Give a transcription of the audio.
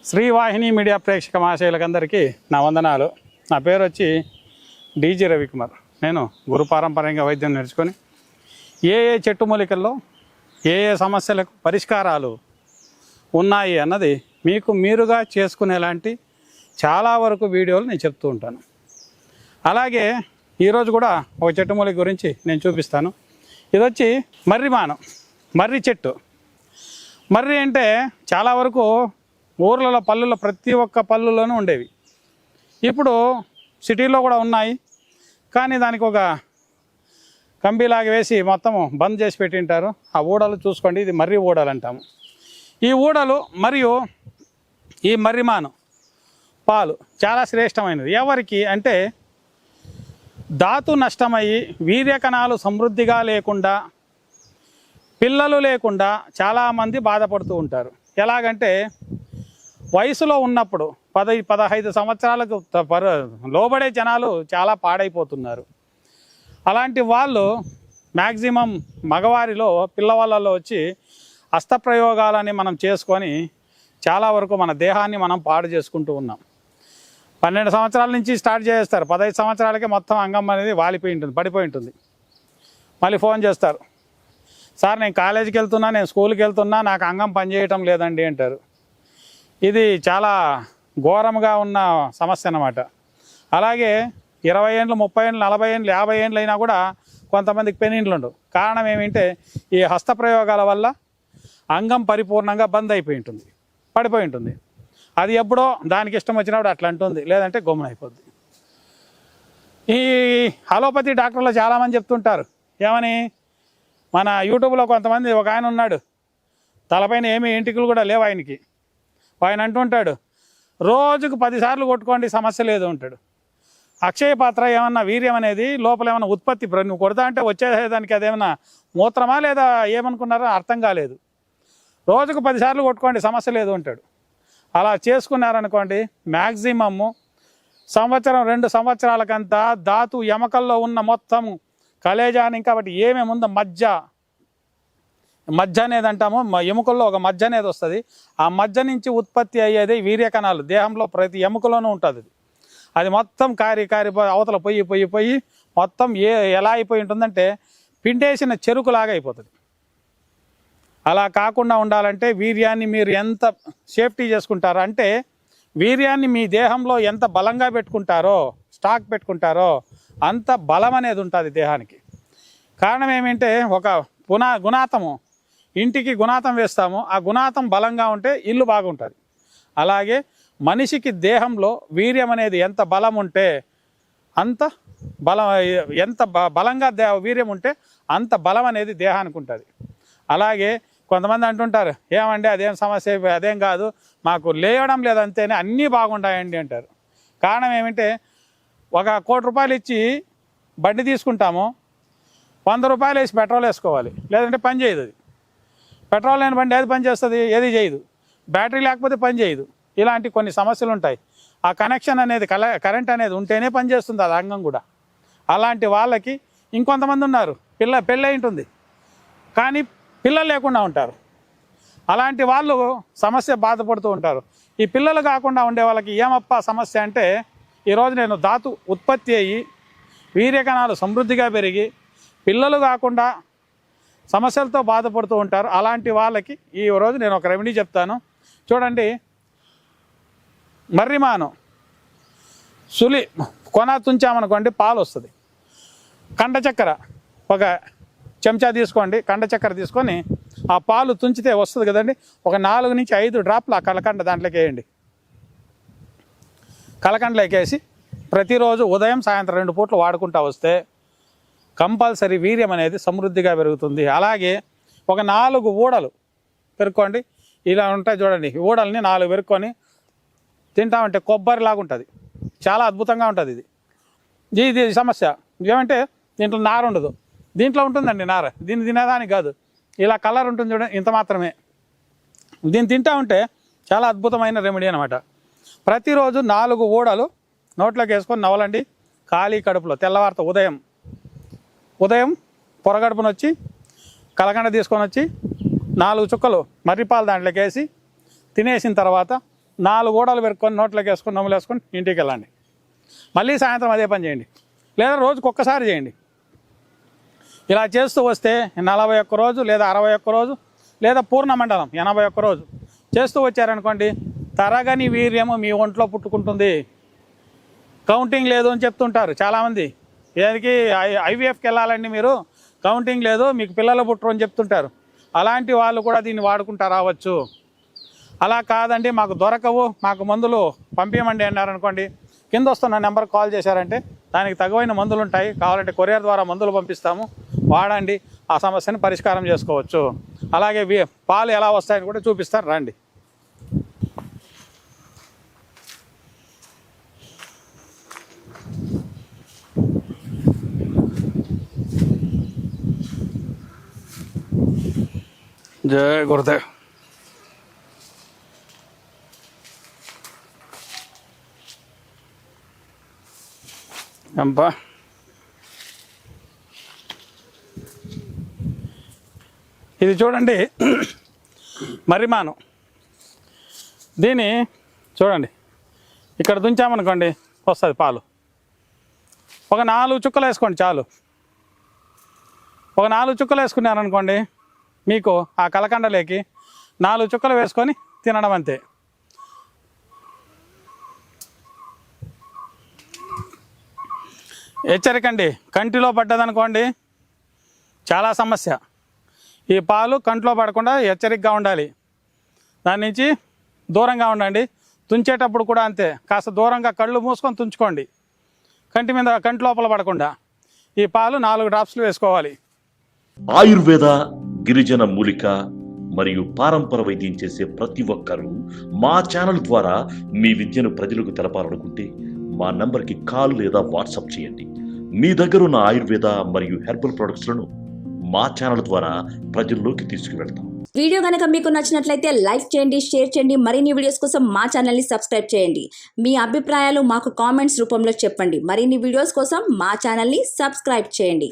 శ్రీవాహిని media ప్రేక్షక మహాశయులకందరికీ నా వందనాలు. నా పేరు వచ్చి డీజీ రవికుమార్. నేను గురు పారంపర్యంగా వైద్యం నేర్చుకొని ఏ చెట్టు మూలికల్లో ఏ సమస్యలకు పరిష్కారాలు ఉన్నాయి అన్నది మీకు మీరుగా చేసుకునేలాంటి చాలా వరకు వీడియోలు నేను చెప్తూ ఉంటాను. అలాగే ఈరోజు కూడా ఒక చెట్టు మూలిక గురించి నేను చూపిస్తాను. ఇది వచ్చి మర్రి చెట్టు. మర్రి అంటే చాలా వరకు ఊర్లలో పల్లెల్లో ప్రతి ఒక్క పల్లెల్లోనూ ఉండేవి. ఇప్పుడు సిటీలో కూడా ఉన్నాయి, కానీ దానికి ఒక కంబీలాగా వేసి మొత్తము బంద్ చేసి పెట్టింటారు. ఆ ఊడలు చూసుకోండి, ఇది మర్రి ఊడలు అంటాము. ఈ ఊడలు మరియు ఈ మర్రిమాను పాలు చాలా శ్రేష్టమైనది. ఎవరికి అంటే ధాతు నష్టమయ్యి వీర్యకణాలు సమృద్ధిగా లేకుండా పిల్లలు లేకుండా చాలామంది బాధపడుతూ ఉంటారు. ఎలాగంటే వయసులో ఉన్నప్పుడు 10-15 సంవత్సరాలకు లోబడే జనాలు చాలా పాడైపోతున్నారు. అలాంటి వాళ్ళు మ్యాక్సిమం మగవారిలో పిల్లవాళ్ళలో వచ్చి హస్తప్రయోగాలని మనం చేసుకొని చాలా వరకు మన దేహాన్ని మనం పాడు చేసుకుంటూ ఉన్నాం. 12 సంవత్సరాల నుంచి స్టార్ట్ చేస్తారు, 15 సంవత్సరాలకే మొత్తం అంగం అనేది వాలిపోయి ఉంటుంది, పడిపోయి ఉంటుంది. మళ్ళీ ఫోన్ చేస్తారు, సార్ నేను కాలేజీకి వెళ్తున్నా, నేను స్కూల్కి వెళ్తున్నా, నాకు అంగం పనిచేయటం లేదండి అంటారు. ఇది చాలా ఘోరంగా ఉన్న సమస్య అన్నమాట. అలాగే 20 ఏళ్ళు, 30 ఏళ్ళు, 40 ఏళ్ళు, 50 ఏళ్ళు అయినా కూడా కొంతమందికి పెనిండ్లు ఉండవు. కారణం ఏమిటంటే ఈ హస్తప్రయోగాల వల్ల అంగం పరిపూర్ణంగా బంద్ అయిపోయి ఉంటుంది, పడిపోయి ఉంటుంది. అది ఎప్పుడో దానికి ఇష్టం వచ్చినప్పుడు అట్లా అంటుంది, లేదంటే గమ్మున అయిపోద్ది. ఈ అలోపతి డాక్టర్లు చాలామంది చెప్తుంటారు ఏమని, మన యూట్యూబ్లో కొంతమంది ఒక ఆయన ఉన్నాడు, తలపైన ఏమీ ఎంటికలు కూడా లేవు ఆయనకి. ఆయన అంటుంటాడు రోజుకు 10 సార్లు కొట్టుకోండి సమస్య లేదు అంటాడు. అక్షయ పాత్ర ఏమన్నా వీర్యం అనేది లోపల ఏమన్నా ఉత్పత్తి నువ్వు కొడతా అంటే వచ్చేదానికి అదేమన్నా మూత్రమా లేదా ఏమనుకున్నారో అర్థం కాలేదు. రోజుకు 10 సార్లు కొట్టుకోండి సమస్య లేదు అంటాడు. అలా చేసుకున్నారనుకోండి మ్యాక్సిమమ్ సంవత్సరం 2 సంవత్సరాలకంతా ధాతు ఎమకల్లో ఉన్న మొత్తం కలేజాని కాబట్టి ఏమేమి ఉందో మజ్జ అనేది అంటాము, ఎముకల్లో ఒక మజ్జ అనేది వస్తుంది. ఆ మజ్జ నుంచి ఉత్పత్తి అయ్యేది వీర్యకణాలు. దేహంలో ప్రతి ఎముకలోనూ ఉంటుంది. అది మొత్తం కారి అవతల పొయ్యి మొత్తం ఎలా అయిపోయి ఉంటుందంటే పిండేసిన చెరుకులాగా అయిపోతుంది. అలా కాకుండా ఉండాలంటే వీర్యాన్ని మీరు ఎంత సేఫ్టీ చేసుకుంటారో, అంటే వీర్యాన్ని మీ దేహంలో ఎంత బలంగా పెట్టుకుంటారో, స్టాక్ పెట్టుకుంటారో అంత బలం అనేది ఉంటుంది దేహానికి. కారణం ఏమంటే ఒక గుణాతము, ఇంటికి గుణాతం వేస్తాము, ఆ గుణాతం బలంగా ఉంటే ఇల్లు బాగుంటుంది. అలాగే మనిషికి దేహంలో వీర్యం అనేది ఎంత బలం ఉంటే అంత బలంగా వీర్యం ఉంటే అంత బలం అనేది దేహానికి ఉంటుంది. అలాగే కొంతమంది అంటుంటారు, ఏమండి అదేం సమస్య, అదేం కాదు, మాకు లేవడం లేదంతేనే అన్నీ బాగుంటాయండి అంటారు. కారణం ఏమంటే 1 కోటి రూపాయలు ఇచ్చి బండి తీసుకుంటాము, 100 రూపాయలు వేసి పెట్రోల్ వేసుకోవాలి, లేదంటే పని చేయదు. అది పెట్రోల్ లేని బండి ఏది పని చేస్తుంది, ఏది చేయదు. బ్యాటరీ లేకపోతే పని చేయదు. ఇలాంటి కొన్ని సమస్యలు ఉంటాయి. ఆ కనెక్షన్ అనేది కరెంట్ అనేది ఉంటేనే పనిచేస్తుంది అది అంగం కూడా. అలాంటి వాళ్ళకి ఇంకొంతమంది ఉన్నారు, పెళ్ళి ఉంటుంది కానీ పిల్లలు లేకుండా ఉంటారు. అలాంటి వాళ్ళు సమస్య బాధపడుతూ ఉంటారు. ఈ పిల్లలు కాకుండా ఉండే వాళ్ళకి ఏమప్ప సమస్య అంటే, ఈరోజు నేను ధాతు ఉత్పత్తి అయ్యి వీర్యకణాలు సమృద్ధిగా పెరిగి పిల్లలు కాకుండా సమస్యలతో బాధపడుతూ ఉంటారు. అలాంటి వాళ్ళకి ఈరోజు నేను ఒక రెమెడీ చెప్తాను. చూడండి, మర్రిమాను కొన తుంచామనుకోండి పాలు వస్తుంది. కండ చక్కెర ఒక చెంచా తీసుకోండి, కండ చక్కెర తీసుకొని ఆ పాలు తుంచితే వస్తుంది కదండి, ఒక 4 నుంచి 5 డ్రాప్లు ఆ కలకండ దాంట్లోకి వేయండి. కలకండలోకి వేసి ప్రతిరోజు ఉదయం సాయంత్రం 2 పూట్లు వాడుకుంటూ వస్తే కంపల్సరీ వీర్యం అనేది సమృద్ధిగా పెరుగుతుంది. అలాగే ఒక 4 ఊడలు పెరుక్కోండి, ఇలా ఉంటాయి చూడండి. ఈ ఊడల్ని 4 పెరుక్కొని తింటామంటే కొబ్బరిలాగా ఉంటుంది, చాలా అద్భుతంగా ఉంటుంది. ఇది సమస్య ఏమంటే దీంట్లో నార ఉండదు, దీంట్లో ఉంటుందండి నార. దీన్ని తినేదానికి కాదు, ఇలా కలర్ ఉంటుంది చూడండి, ఇంత మాత్రమే. దీన్ని తింటా ఉంటే చాలా అద్భుతమైన రెమెడీ అనమాట. ప్రతిరోజు 4 ఊడలు నోట్లోకి వేసుకొని నవలండి ఖాళీ కడుపులో. తెల్లవారితో ఉదయం పొరగడుపున వచ్చి కలకండ తీసుకొని వచ్చి 4 చుక్కలు మర్రిపాలు దాంట్లోకి వేసి తినేసిన తర్వాత 4 గూడలు పెరుక్కొని నోట్లోకి వేసుకొని నమ్ములు వేసుకొని ఇంటికి వెళ్ళండి. మళ్ళీ సాయంత్రం అదే పని చేయండి, లేదా రోజుకు ఒక్కసారి చేయండి. ఇలా చేస్తూ వస్తే 41 రోజు లేదా 61 రోజు లేదా పూర్ణ మండలం 81 రోజు చేస్తూ వచ్చారనుకోండి, తరగని వీర్యము మీ ఒంట్లో పుట్టుకుంటుంది. కౌంటింగ్ లేదు అని చెప్తుంటారు చాలామంది. ఏదికి ఐవీఎఫ్కి వెళ్ళాలండి మీరు, కౌంటింగ్ లేదు మీకు పిల్లలు పుట్టరు అని చెప్తుంటారు. అలాంటి వాళ్ళు కూడా దీన్ని వాడుకుంటా రావచ్చు. అలా కాదండి మాకు దొరకవు, మాకు మందులు పంపించమండి అన్నారనుకోండి, కింద వస్తున్న నెంబర్కి కాల్ చేశారంటే దానికి తగువైన మందులు ఉంటాయి. కావాలంటే కొరియర్ ద్వారా మందులు పంపిస్తాము, వాడండి, ఆ సమస్యను పరిష్కారం చేసుకోవచ్చు. అలాగే పాలు ఎలా వస్తాయని కూడా చూపిస్తాను రండి. జయ గురుదేవ్. అంపా ఇది చూడండి మర్రిమాను. దీన్ని చూడండి ఇక్కడ దుంచామనుకోండి వస్తుంది పాలు. ఒక 4 చుక్కలు వేసుకోండి చాలు. ఒక 4 చుక్కలు వేసుకున్నారనుకోండి, మీకు ఆ కలకండలేకి 4 చుక్కలు వేసుకొని తినడం అంతే. హెచ్చరికండి, కంటిలో పడ్డదనుకోండి చాలా సమస్య. ఈ పాలు కంట్లో పడకుండా హెచ్చరికగా ఉండాలి, దాని నుంచి దూరంగా ఉండండి. తుంచేటప్పుడు కూడా అంతే, కాస్త దూరంగా కళ్ళు మూసుకొని తుంచుకోండి, కంటి లోపల పడకుండా. ఈ పాలు 4 డ్రాప్స్లు వేసుకోవాలి. ఆయుర్వేద, గిరిజన మూలిక మరియు పారంపర వైద్యం చేసే ప్రతి ఒక్కరూ మా ఛానల్ ద్వారా మీ విద్యను ప్రజలకు తెలపాలనుకుంటే మా నంబర్కి కాల్ లేదా వాట్సాప్ చేయండి. మీ దగ్గర ఉన్న ఆయుర్వేద మరియు హెర్బల్ ప్రొడక్ట్స్లను మా ఛానల్ ద్వారా ప్రజల్లోకి తీసుకువెళ్తాం. వీడియో కనుక మీకు నచ్చినట్లయితే లైక్ చేయండి, షేర్ చేయండి. మరిన్ని వీడియోస్ కోసం మా ఛానల్ని సబ్స్క్రైబ్ చేయండి. మీ అభిప్రాయాలు మాకు కామెంట్స్ రూపంలో చెప్పండి. మరిన్ని వీడియోస్ కోసం మా ఛానల్ని సబ్స్క్రైబ్ చేయండి.